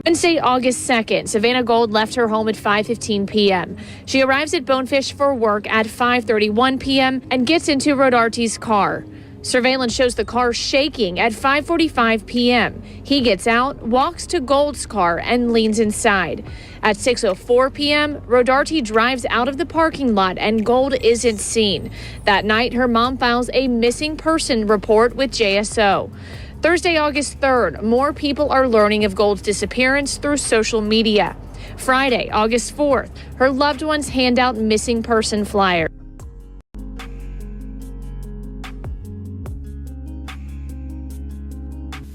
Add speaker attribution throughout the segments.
Speaker 1: Wednesday, August 2nd, Savannah Gold left her home at 5:15 p.m. She arrives at Bonefish for work at 5:31 p.m. and gets into Rodarte's car. Surveillance shows the car shaking at 5:45 p.m. He gets out, walks to Gold's car, and leans inside. At 6:04 p.m., Rodarte drives out of the parking lot and Gold isn't seen. That night, her mom files a missing person report with JSO. Thursday, August 3rd, more people are learning of Gold's disappearance through social media. Friday, August 4th, her loved ones hand out missing person flyers.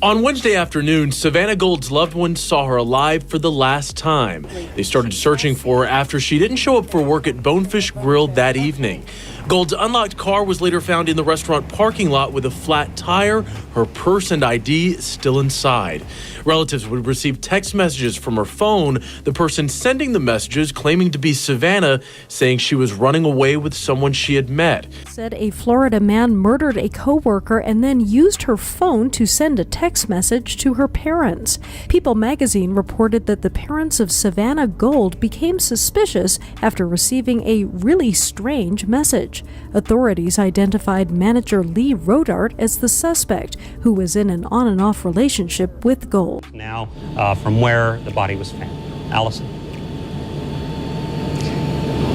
Speaker 2: On Wednesday afternoon, Savannah Gold's loved ones saw her alive for the last time. They started searching for her after she didn't show up for work at Bonefish Grill that evening. Gold's unlocked car was later found in the restaurant parking lot with a flat tire, her purse and ID still inside. Relatives would receive text messages from her phone, the person sending the messages claiming to be Savannah, saying she was running away with someone she had met.
Speaker 3: Said a Florida man murdered a co-worker and then used her phone to send a text message to her parents. People magazine reported that the parents of Savannah Gold became suspicious after receiving a really strange message. Authorities identified manager Lee Rodarte as the suspect, who was in an on and off relationship with Gold.
Speaker 4: Now, from where the body was found. Allison.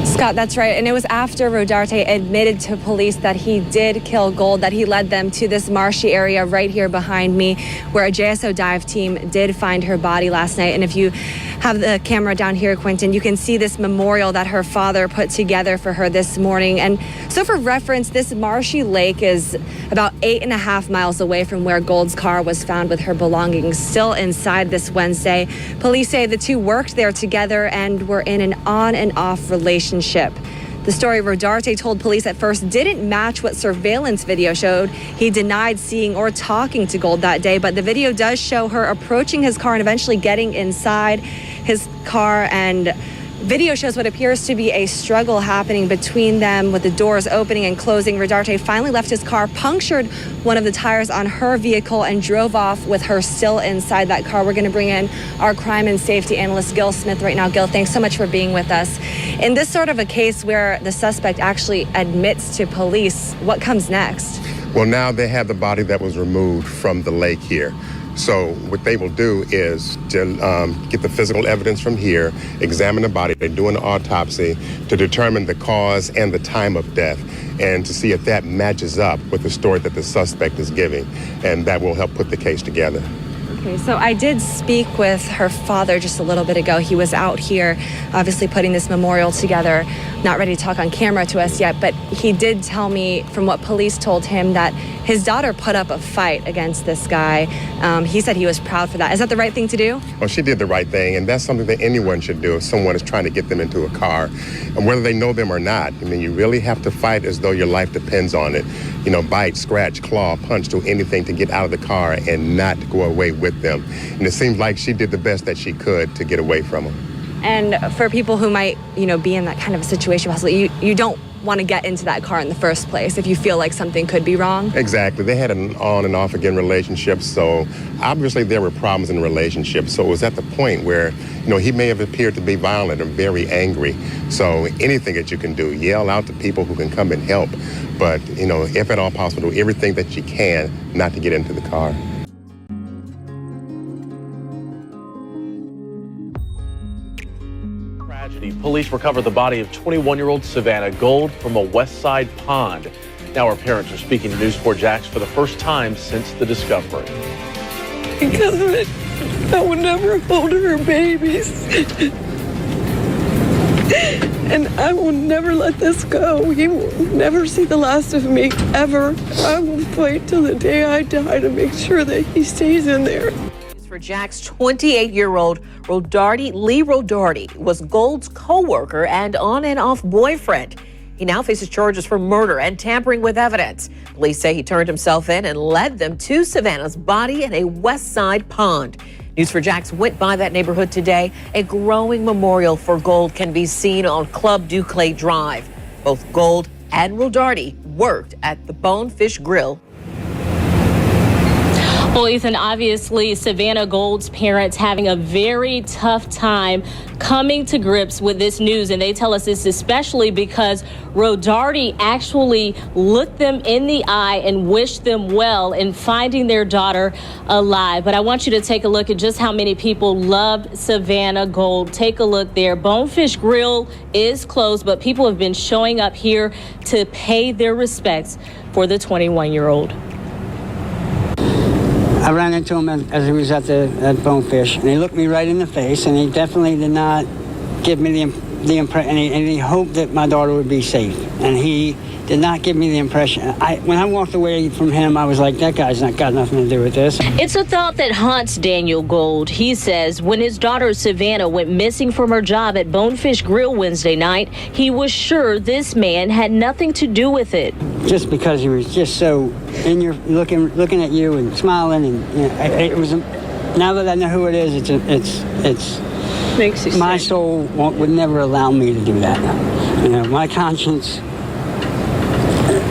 Speaker 5: Scott, that's right. And it was after Rodarte admitted to police that he did kill Gold, that he led them to this marshy area right here behind me, where a JSO dive team did find her body last night. And if you have the camera down here, Quentin, you can see this memorial that her father put together for her this morning. And so for reference, this marshy lake is about 8.5 miles away from where Gold's car was found with her belongings still inside this Wednesday. Police say the two worked there together and were in an on and off relationship. The story Rodarte told police at first didn't match what surveillance video showed. He denied seeing or talking to Gold that day, but the video does show her approaching his car and eventually getting inside his car, and video shows what appears to be a struggle happening between them with the doors opening and closing. Rodarte finally left his car, punctured one of the tires on her vehicle, and drove off with her still inside that car. We're going to bring in our crime and safety analyst, Gil Smith, right now. Gil, thanks so much for being with us. In this sort of a case where the suspect actually admits to police, what comes next?
Speaker 6: Well, now they have the body that was removed from the lake here. So what they will do is to get the physical evidence from here, examine the body, they're doing an autopsy to determine the cause and the time of death, and to see if that matches up with the story that the suspect is giving, and that will help put the case together.
Speaker 5: Okay, so I did speak with her father just a little bit ago. He was out here obviously putting this memorial together, not ready to talk on camera to us yet, but he did tell me from what police told him that his daughter put up a fight against this guy. He said he was proud for that. Is that the right thing to do?
Speaker 6: Well, she did the right thing, and that's something that anyone should do if someone is trying to get them into a car, and whether they know them or not. I mean, you really have to fight as though your life depends on it. You know, bite, scratch, claw, punch, do anything to get out of the car and not go away with them. And it seems like she did the best that she could to get away from him.
Speaker 5: And for people who might, be in that kind of a situation, possibly, you don't want to get into that car in the first place if you feel like something could be wrong.
Speaker 6: Exactly. They had an on and off again relationship, so obviously there were problems in the relationship. So it was at the point where, he may have appeared to be violent and very angry. So anything that you can do, yell out to people who can come and help. But, if at all possible, do everything that you can not to get into the car.
Speaker 2: Police recovered the body of 21-year-old Savannah Gold from a West Side pond. Now her parents are speaking to News 4 Jax for the first time since the discovery.
Speaker 7: Because of it, I would never hold her babies. And I will never let this go. He will never see the last of me, ever. I will fight till the day I die to make sure that he stays in there.
Speaker 8: For Jack's 28-year-old Lee Rodarte was Gold's co-worker and on and off boyfriend. He now faces charges for murder and tampering with evidence. Police say he turned himself in and led them to Savannah's body in a West Side pond. News 4 Jax went by that neighborhood today. A growing memorial for Gold can be seen on Club Duclay Drive. Both Gold and Rodarte worked at the Bonefish Grill.
Speaker 9: Well, Ethan, obviously Savannah Gold's parents having a very tough time coming to grips with this news, and they tell us this especially because Rodarty actually looked them in the eye and wished them well in finding their daughter alive. But I want you to take a look at just how many people loved Savannah Gold. Take a look there. Bonefish Grill is closed, but people have been showing up here to pay their respects for the 21-year-old.
Speaker 10: I ran into him as he was at Bonefish, and he looked me right in the face, and he definitely did not give me the impression, and he hoped that my daughter would be safe, and he did not give me the impression. When I walked away from him, I was like, that guy's not got nothing to do with this.
Speaker 9: It's a thought that haunts Daniel Gold. He says when his daughter Savannah went missing from her job at Bonefish Grill Wednesday night, he was sure this man had nothing to do with it.
Speaker 10: Just because he was just so in your looking at you and smiling, and you know, it was. Now that I know who it is, it's
Speaker 7: Makes you
Speaker 10: my
Speaker 7: sick.
Speaker 10: soul would never allow me to do that. You know, my conscience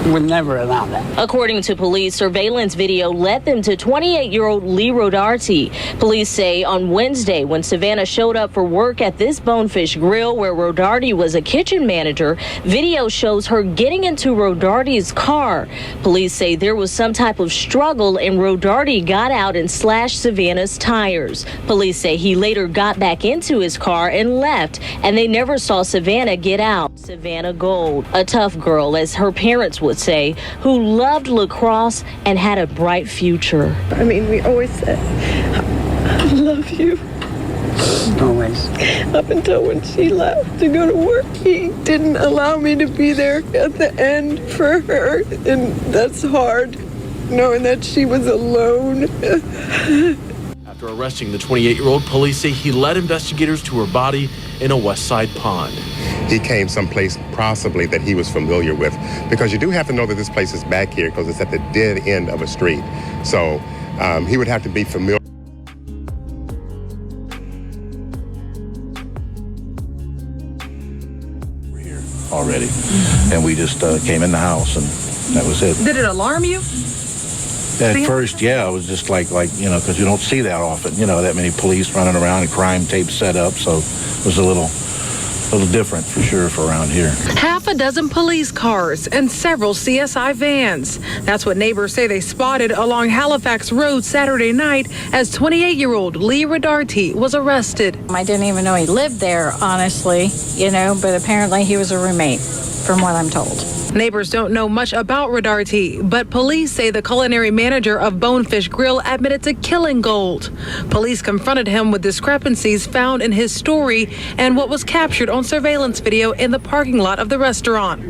Speaker 10: would never allow that.
Speaker 9: According to police, surveillance video led them to 28-year-old Lee Rodarty. Police say on Wednesday, when Savannah showed up for work at this Bonefish Grill where Rodarty was a kitchen manager, video shows her getting into Rodarty's car. Police say there was some type of struggle and Rodarty got out and slashed Savannah's tires. Police say he later got back into his car and left, and they never saw Savannah get out. Savannah Gold, a tough girl, as her parents would say, who loved lacrosse and had a bright future.
Speaker 7: I mean, we always said, I love you.
Speaker 10: Always.
Speaker 7: Up until when she left to go to work, he didn't allow me to be there at the end for her. And that's hard, knowing that she was alone.
Speaker 2: After arresting the 28-year-old, police say he led investigators to her body in a West Side pond.
Speaker 6: He came someplace possibly that he was familiar with, because you do have to know that this place is back here because it's at the dead end of a street. So he would have to be familiar.
Speaker 11: We're here already, and we just came in the house, and that was it.
Speaker 12: Did it alarm you?
Speaker 11: At first, yeah, it was just like you know, because you don't see that often, you know, that many police running around and crime tape set up, so it was a little different for sure for around here.
Speaker 12: Half a dozen police cars and several CSI vans. That's what neighbors say they spotted along Halifax Road Saturday night as 28-year-old Lee Rodarty was arrested.
Speaker 13: I didn't even know he lived there, honestly, you know, but apparently he was a roommate, from what I'm told.
Speaker 12: Neighbors don't know much about Rodarty, but police say the culinary manager of Bonefish Grill admitted to killing Gold. Police confronted him with discrepancies found in his story and what was captured on surveillance video in the parking lot of the restaurant.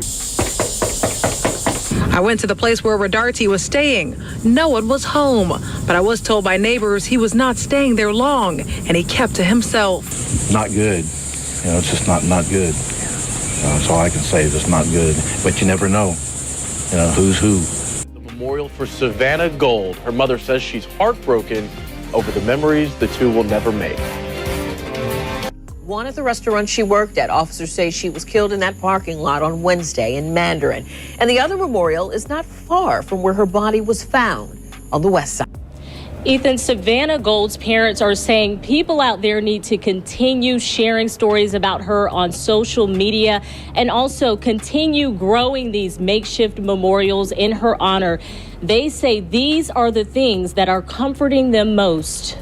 Speaker 12: I went to the place where Rodarty was staying. No one was home, but I was told by neighbors he was not staying there long and he kept to himself.
Speaker 11: Not good. You know, it's just not good. That's all I can say is it's not good. But you never know, you know, who's who.
Speaker 2: The memorial for Savannah Gold. Her mother says she's heartbroken over the memories the two will never make.
Speaker 8: One at the restaurant she worked at. Officers say she was killed in that parking lot on Wednesday in Mandarin. And the other memorial is not far from where her body was found on the west side.
Speaker 9: Ethan, Savannah Gold's parents are saying people out there need to continue sharing stories about her on social media and also continue growing these makeshift memorials in her honor. They say these are the things that are comforting them most.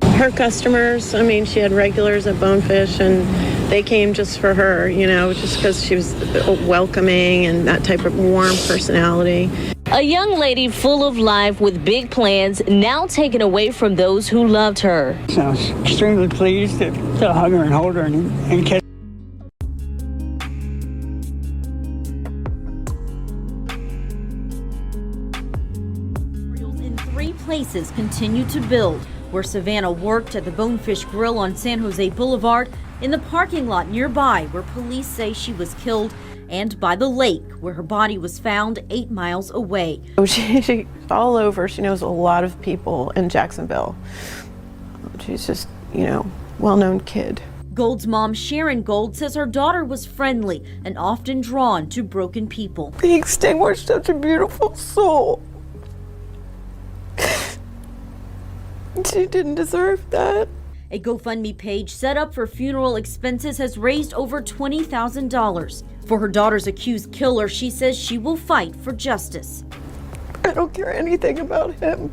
Speaker 7: Her customers, I mean, she had regulars at Bonefish, and they came just for her, you know, just because she was welcoming and that type of warm personality.
Speaker 9: A young lady full of life with big plans, now taken away from those who loved her.
Speaker 10: So I was extremely pleased to hug her and hold her and kiss.
Speaker 14: In 3 places continue to build. Where Savannah worked at the Bonefish Grill on San Jose Boulevard, in the parking lot nearby where police say she was killed, and by the lake where her body was found 8 miles away.
Speaker 7: She's all over. She knows a lot of people in Jacksonville. She's just, you know, well-known kid.
Speaker 14: Gold's mom, Sharon Gold, says her daughter was friendly and often drawn to broken people.
Speaker 7: He extinguished such a beautiful soul. She didn't deserve that.
Speaker 14: A GoFundMe page set up for funeral expenses has raised over $20,000. For her daughter's accused killer, she says she will fight for justice.
Speaker 7: I don't care anything about him.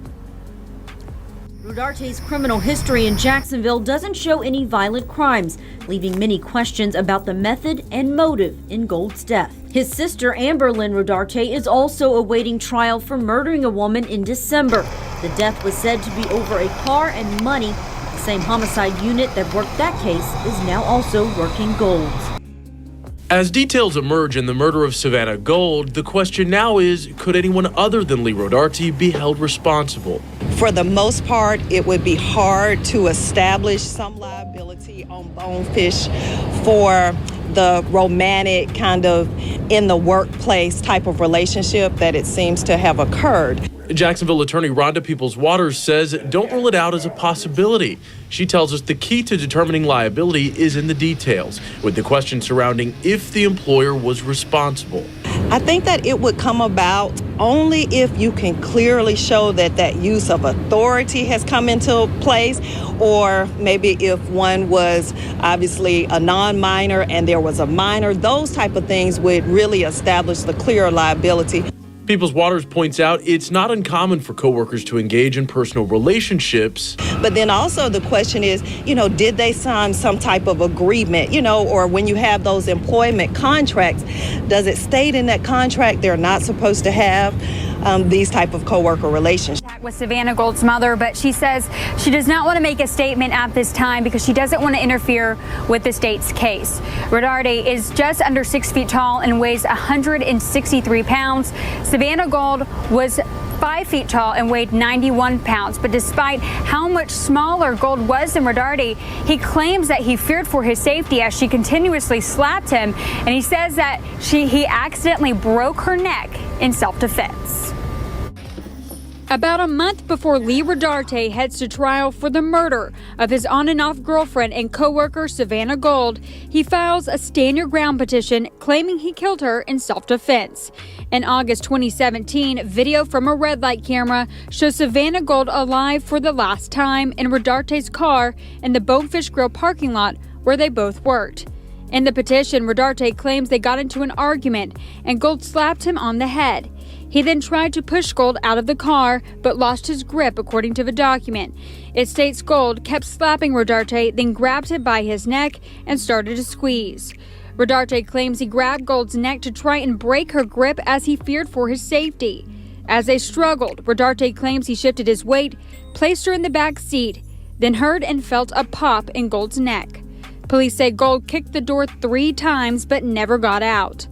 Speaker 14: Rodarte's criminal history in Jacksonville doesn't show any violent crimes, leaving many questions about the method and motive in Gold's death. His sister, Amber Lynn Rodarte, is also awaiting trial for murdering a woman in December. The death was said to be over a car and money. The same homicide unit that worked that case is now also working Gold's.
Speaker 2: As details emerge in the murder of Savannah Gold, the question now is, could anyone other than Lee Rodarte be held responsible?
Speaker 15: For the most part, it would be hard to establish some liability on Bonefish for the romantic kind of in the workplace type of relationship that it seems to have occurred.
Speaker 2: Jacksonville attorney Rhonda Peoples-Waters says don't rule it out as a possibility. She tells us the key to determining liability is in the details, with the question surrounding if the employer was responsible.
Speaker 15: I think that it would come about only if you can clearly show that that use of authority has come into place, or maybe if one was obviously a non-minor and there was a minor. Those type of things would really establish the clear liability.
Speaker 2: Peoples-Waters points out it's not uncommon for coworkers to engage in personal relationships.
Speaker 15: But then also the question is, did they sign some type of agreement, or when you have those employment contracts, does it state in that contract they're not supposed to have these type of coworker relationships?
Speaker 16: With Savannah Gold's mother, but she says she does not want to make a statement at this time because she doesn't want to interfere with the state's case. Rodarte is just under 6 feet tall and weighs 163 pounds. Savannah Gold was 5 feet tall and weighed 91 pounds. But despite how much smaller Gold was than Rodarte, he claims that he feared for his safety as she continuously slapped him. And he says that he accidentally broke her neck in self-defense. About a month before Lee Rodarte heads to trial for the murder of his on and off girlfriend and co-worker Savannah Gold, he files a Stand Your Ground petition claiming he killed her in self-defense. In August 2017, video from a red light camera shows Savannah Gold alive for the last time in Rodarte's car in the Bonefish Grill parking lot where they both worked. In the petition, Rodarte claims they got into an argument and Gold slapped him on the head. He then tried to push Gold out of the car, but lost his grip, according to the document. It states Gold kept slapping Rodarte, then grabbed him by his neck and started to squeeze. Rodarte claims he grabbed Gold's neck to try and break her grip as he feared for his safety. As they struggled, Rodarte claims he shifted his weight, placed her in the back seat, then heard and felt a pop in Gold's neck. Police say Gold kicked the door 3 times but never got out.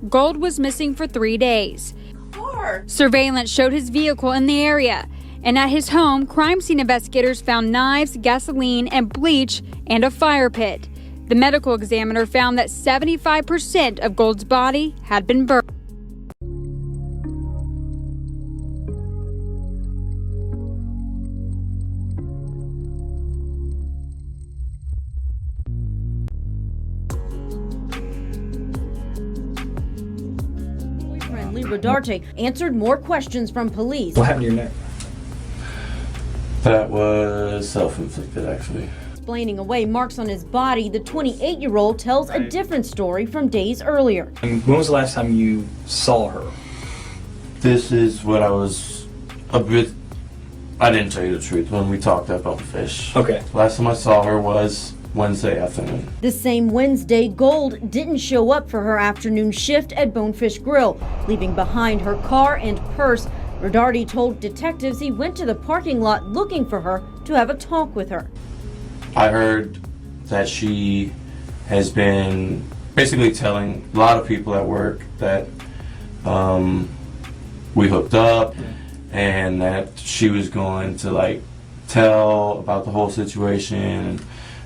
Speaker 16: Gold was missing for 3 days. Surveillance showed his vehicle in the area, and at his home, crime scene investigators found knives, gasoline, and bleach, and a fire pit. The medical examiner found that 75% of Gold's body had been burned.
Speaker 14: Lee Rodarte answered more questions from police.
Speaker 17: What happened to your neck?
Speaker 18: That was self-inflicted, actually.
Speaker 14: Explaining away marks on his body, the 28-year-old tells a different story from days earlier.
Speaker 17: And when was the last time you saw her?
Speaker 18: This is what I was a bit... I didn't tell you the truth when we talked at Bonefish.
Speaker 17: Okay.
Speaker 18: Last time I saw her was Wednesday afternoon.
Speaker 14: The same Wednesday, Gold didn't show up for her afternoon shift at Bonefish Grill, leaving behind her car and purse. Rodarte told detectives he went to the parking lot looking for her to have a talk with her.
Speaker 18: I heard that she has been basically telling a lot of people at work that we hooked up and that she was going to tell about the whole situation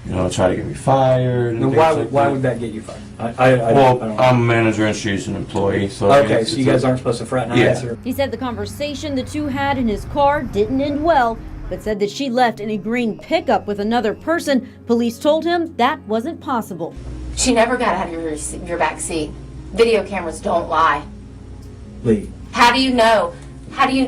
Speaker 18: and try to get me fired. And
Speaker 17: why would that get you fired?
Speaker 18: I'm a manager and she's an employee. So
Speaker 17: okay, so you guys aren't supposed to fraternize?
Speaker 18: Yeah.
Speaker 14: He said the conversation the two had in his car didn't end well, but said that she left in a green pickup with another person. Police told him that wasn't possible.
Speaker 19: She never got out of your back seat. Video cameras don't lie.
Speaker 17: Lee.
Speaker 19: How do you know? How do you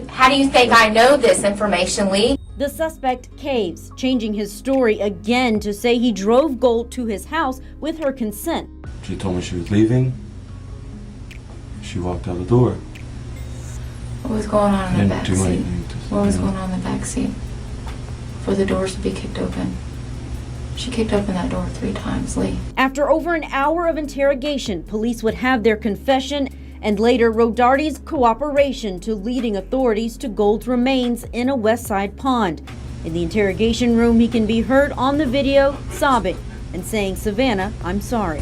Speaker 19: think I know this information, Lee?
Speaker 14: The The suspect caves, changing his story again to say he drove Gold to his house with her consent.
Speaker 18: She told me she was leaving. She walked out the door.
Speaker 19: What was going on in the
Speaker 18: Didn't
Speaker 19: back
Speaker 18: do
Speaker 19: seat?
Speaker 18: anything to-
Speaker 19: What was going on in the back seat? For the doors to be kicked open. She kicked open that door 3 times, Lee.
Speaker 14: After over an hour of interrogation, police would have their confession and later Rodarty's cooperation to leading authorities to Gold's remains in a West Side pond. In the interrogation room, he can be heard on the video sobbing and saying, "Savannah, I'm sorry."